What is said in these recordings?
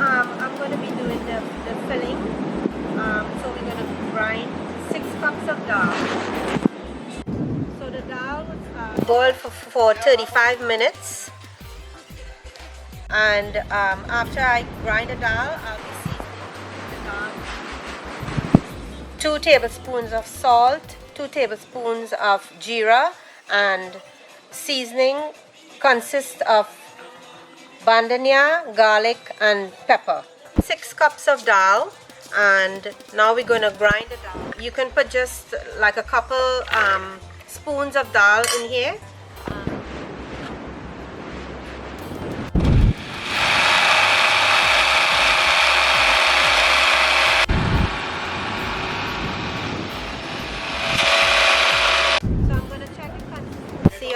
I'm going to be doing the filling. So we're going to grind 6 cups of dal. So the dal was boiled for 35 minutes. And after I grind the dal, I'll be seasoning the dal. 2 tablespoons of salt, 2 tablespoons of jeera, and seasoning consists of bandhania, garlic, and pepper. 6 cups of dal, and now we're going to grind the dal. You can put just like a couple spoons of dal in here.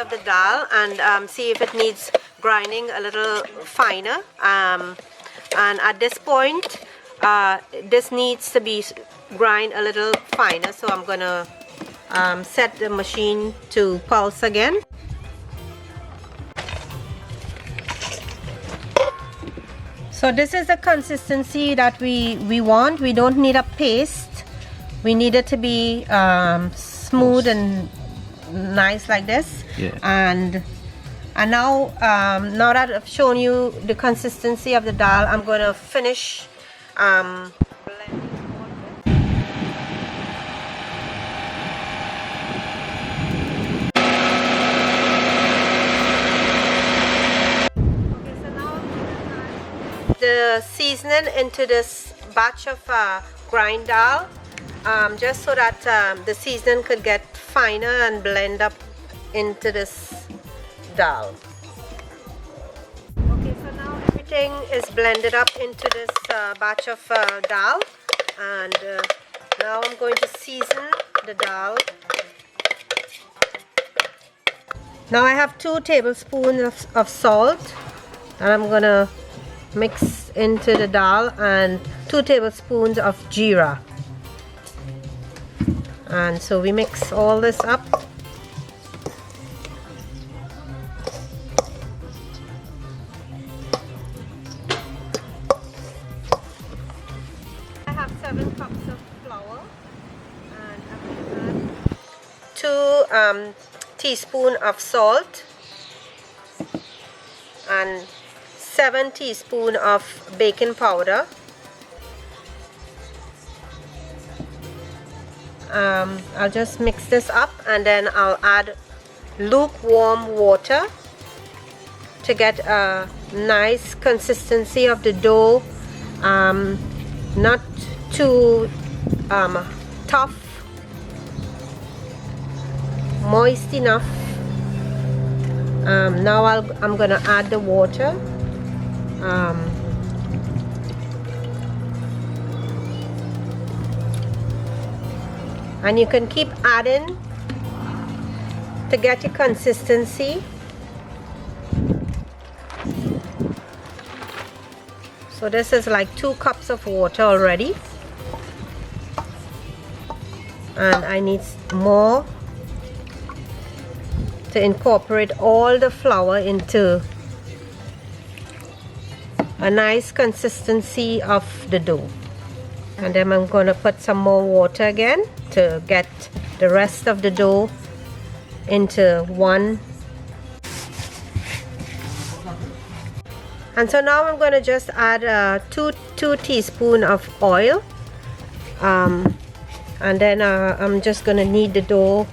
Of the dal and see if it needs grinding a little finer, and at this point this needs to be grind a little finer, so I'm gonna set the machine to pulse again. So this is the consistency that we want. We don't need a paste. We need it to be smooth and nice like this. Yeah. And now now that I've shown you the consistency of the dal, I'm going to finish blending all of it. Okay, so now I'm going to add the seasoning into this batch of grind dal, just so that the seasoning could get finer and blend up into this dal. Okay, so now everything is blended up into this batch of dal, and now I'm going to season the dal. Now I have 2 tablespoons of salt, and I'm gonna mix into the dal, and 2 tablespoons of jeera. And so we mix all this up. I have 7 cups of flour, and I'm going to add 2 teaspoons of salt and 7 teaspoons of baking powder. I'll just mix this up, and then I'll add lukewarm water to get a nice consistency of the dough, not too tough, moist enough. Now I'm gonna add the water. And you can keep adding to get your consistency. So this is like 2 cups of water already, and I need more to incorporate all the flour into a nice consistency of the dough. And then I'm going to put some more water again to get the rest of the dough into one. And so now I'm going to just add 2 teaspoons of oil, and then I'm just going to knead the dough,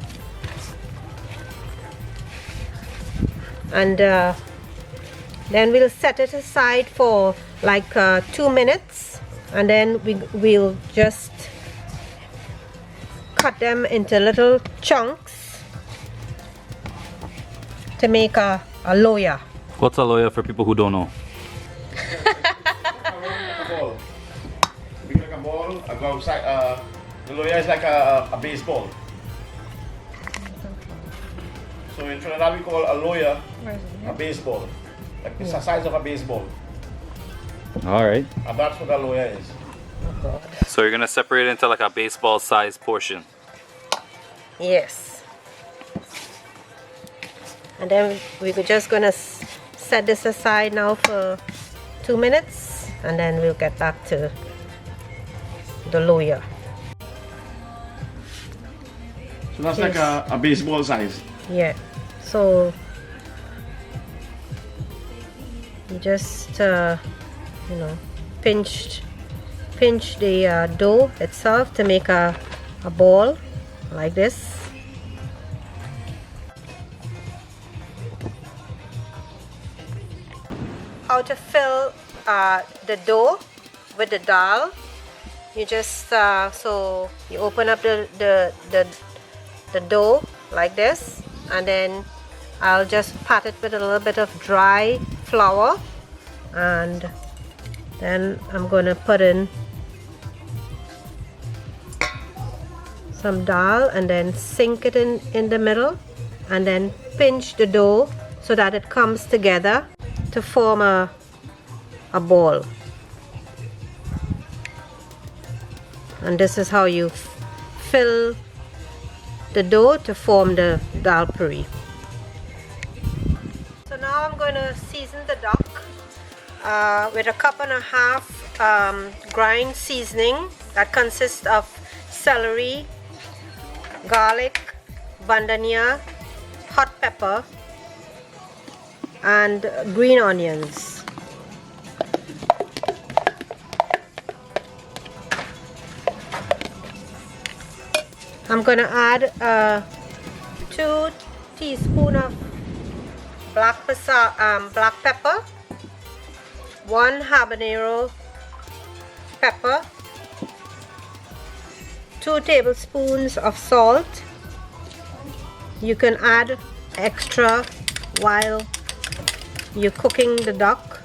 and then we'll set it aside for like 2 minutes, and then we'll just cut them into little chunks to make a loya. What's a loya for people who don't know? Like a ball, I go outside. The loya is like a baseball. So in Trinidad we call a loya a baseball. Like it's the size of a baseball. Alright. And that's what a loya is. Oh God. So you're gonna separate it into like a baseball sized portion. Yes. And then we're just gonna set this aside now for 2 minutes. and then we'll get back to the loya. So that's Yes. like a baseball size. Yeah, so you just you know, pinch the dough itself to make a ball like this. How to fill the dough with the dal? You just so you open up the dough like this, and then I'll just pat it with a little bit of dry flour, and then I'm gonna put in some dal and then sink it in the middle, and then pinch the dough so that it comes together to form a ball. And this is how you fill the dough to form the dhalpuri. So now I'm going to season the duck with a cup and a half grind seasoning that consists of celery, garlic, bandania, hot pepper, and green onions. I'm gonna add 2 teaspoons of black pepper, 1 habanero pepper, 2 tablespoons of salt. You can add extra while you're cooking the duck.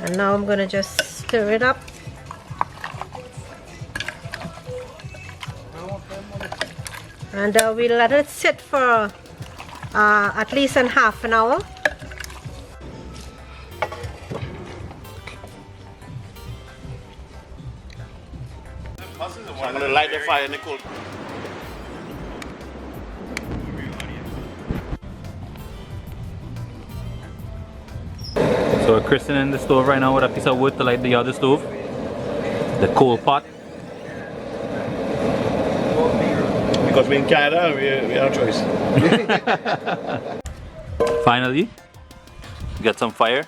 And now I'm gonna just stir it up. And we'll let it sit for at least half an hour. So I'm gonna light the fire, Nicole. So we're christening the stove right now with a piece of wood to light the other stove, the coal pot. Because we're in Canada, we have a choice. Finally, get some fire.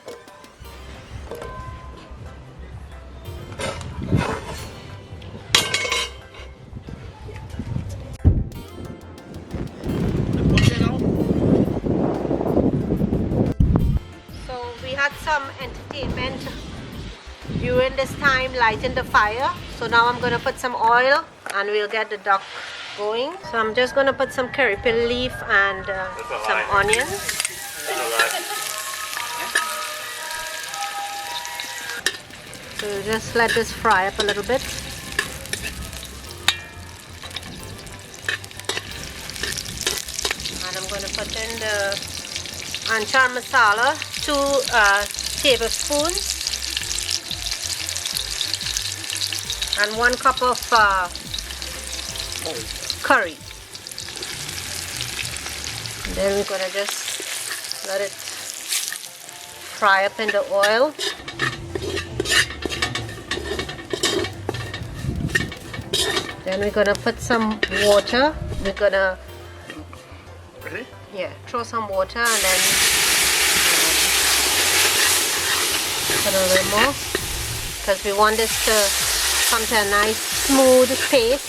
So we had some entertainment during this time, lighting the fire. So now I'm gonna put some oil and we'll get the duck going. So I'm just gonna put some curry peel leaf and some onions. So just let this fry up a little bit. And I'm gonna put in the anchar masala, 2 tablespoons, and 1 cup of curry. And then we're gonna just let it fry up in the oil. Then we're gonna put some water. We're gonna throw some water and then put a little more, because we want this to come to a nice smooth paste.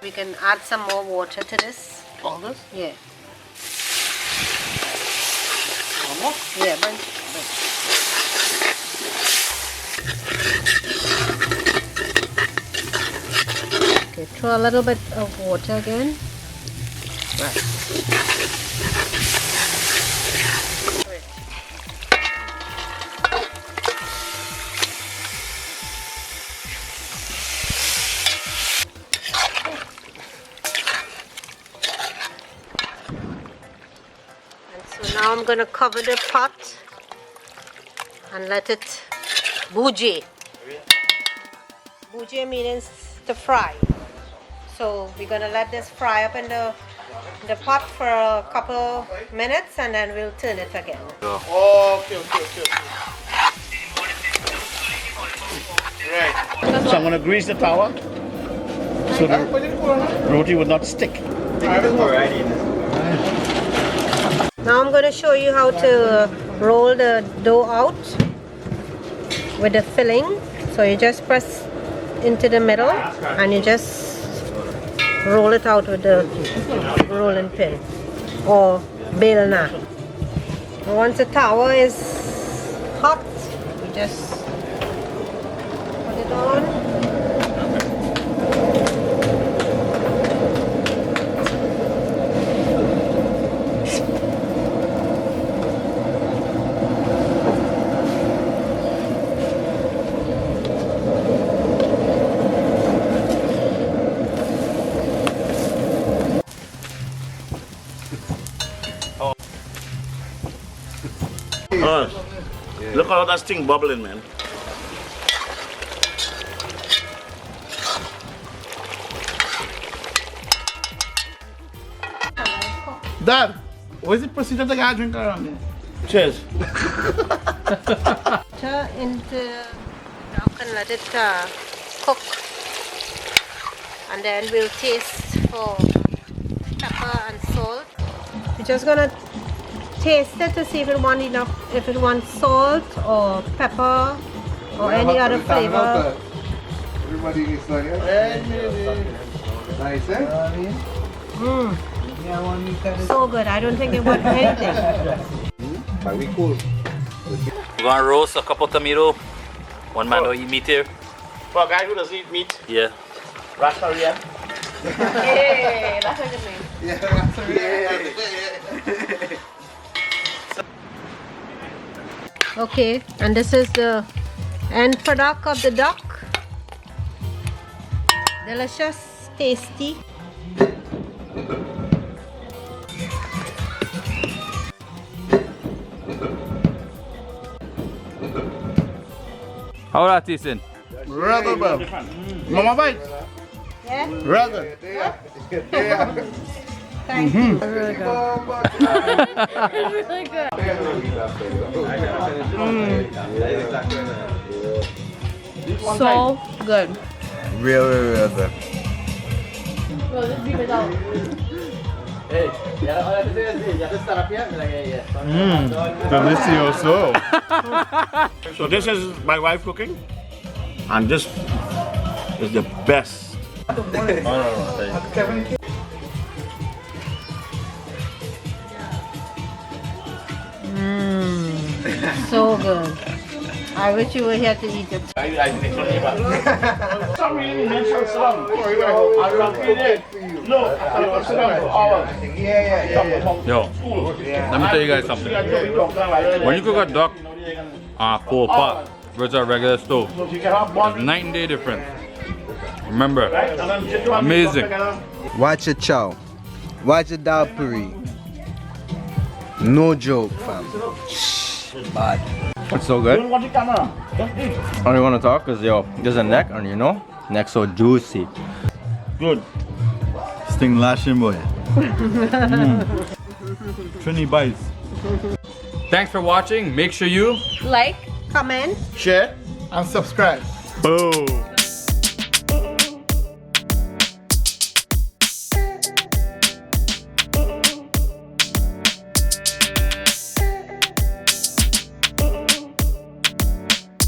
We can add some more water to this. All this? Yeah. One more? Yeah, but okay, throw a little bit of water again. Right. Now I'm going to cover the pot and let it bouge. Bouge means to fry. So we're gonna let this fry up in the pot for a couple minutes and then we'll turn it again. Okay. Right. So I'm gonna grease the tower so the roti would not stick. Now I'm gonna show you how to roll the dough out with the filling. So you just press into the middle and you just roll it out with the rolling pin or bailna. Once the tower is hot, you just put it on. Oh, look how that thing bubbling, man. Dad, what is the procedure to get a drink around? Cheers. Turn into duck and let it cook, and then we'll taste for pepper and salt. We're just gonna taste it to see if it wants enough, if it wants salt or pepper or any other flavor. Everybody is like, nice, eh? So good. I don't think it wants anything. But we cool. We're gonna roast a couple tomato. One man don't eat meat here. For a guy who doesn't eat meat, Yeah. Rastarian. Hey, that's a good name. Yeah, that's right. Okay, and this is the end product of the duck. Delicious, tasty. How that tasting? Rather well. Mama bite. Yeah? Rather. Thank you. Really good. Really good. So good. Real good. Delicioso. So this is my wife cooking, and this is the best. So good. I wish you were here to eat it. Somebody mentioned some. No, sit down for hours. Yo, let me tell you guys something. When you cook a duck on a coal pot versus a regular stove, it's night and day difference. Remember, amazing. Watch your chow. Watch your Dhalpuri. No joke, fam. Bad. It's so good. Watch the camera. I don't want to talk because yo, there's a neck and you know, neck so juicy. Good. Sting lashing boy. Trini bites. Thanks for watching. Make sure you Like, comment, Share and subscribe. Boom.